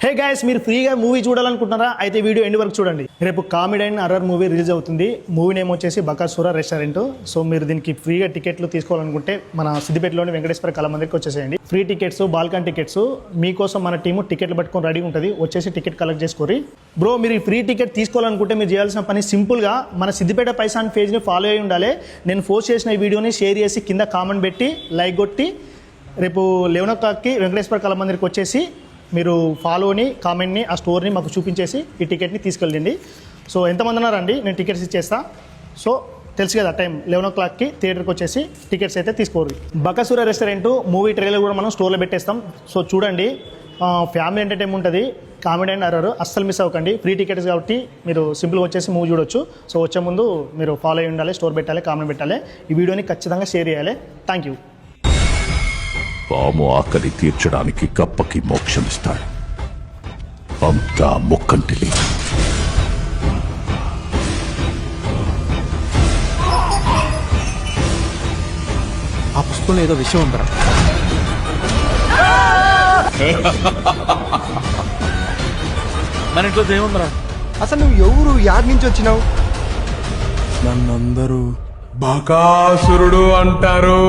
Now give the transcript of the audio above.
Hey guys, మీరు ఫ్రీగా movie చూడాలనుకుంటున్నారా? అయితే వీడియో ఎండ్ వరకు చూడండి. రేపు comedy and horror movie release అవుతుంది. మూవీ నేమ్ వచ్చేసి బకాసుర రెస్టారెంట్. సో మీరు దీనికి ఫ్రీగా టికెట్లు తీసుకోవాలనుకుంటే మన సిద్దిపేటలోని వెంకటేశ్వర కళ మందిరికి వచ్చేసేయండి. ఫ్రీ టికెట్స్, బాల్కన్ టికెట్స్ మీకోసం మన టీము టికెట్లు పట్టుకొని రెడీ ఉంటుంది. వచ్చేసి టికెట్ కలెక్ట్ చేసుకోరి. బ్రో, మీరు ఈ ఫ్రీ టికెట్ తీసుకోవాలనుకుంటే మీరు చేయాల్సిన పని సింపుల్గా మన సిద్దిపేట పైసాన్ పేజ్ని ఫాలో అయి ఉండాలి. నేను పోస్ట్ చేసిన ఈ వీడియోని షేర్ చేసి కింద కామెంట్ పెట్టి లైక్ కొట్టి రేపు 11 o'clockకి వెంకటేశ్వర కళ మందిరికి వచ్చేసి మీరు ఫాలోని, కామెంట్ని, ఆ స్టోర్ని మాకు చూపించేసి ఈ టికెట్ని తీసుకెళ్ళండి. సో ఎంతమంది ఉన్నారండి, నేను టికెట్స్ ఇచ్చేస్తా. సో తెలుసు కదా టైం 11 o'clockకి థియేటర్కి వచ్చేసి టికెట్స్ అయితే తీసుకోరు. బకాసుర రెస్టారెంట్ మూవీ ట్రైలర్ కూడా మనం స్టోర్లో పెట్టేస్తాం. సో చూడండి, ఫ్యామిలీ ఎంటర్టైన్మెంట్ ఉంటుంది, కామెడీ అండ్ హర్రర్. అస్సలు మిస్ అవ్వకండి. ఫ్రీ టికెట్స్ కాబట్టి మీరు సింపుల్గా వచ్చేసి మూవీ చూడొచ్చు. సో వచ్చే ముందు మీరు ఫాలో అయి ఉండాలి, స్టోర్ పెట్టాలి, కామెంట్ పెట్టాలి. ఈ వీడియోని ఖచ్చితంగా షేర్ చేయాలి. Thank you. పాము ఆకలి తీర్చడానికి కప్పకి మోక్షమిస్తాడు. అంతా ముక్కంటిలి. ఆ పుస్తకంలో ఏదో విషయం ఉందరా? మన ఇంట్లో ఏముందరా? అసలు నువ్వు ఎవరు, యాడ్ నుంచి వచ్చినావు? నన్నందరూ బకాసురుడు అంటారు.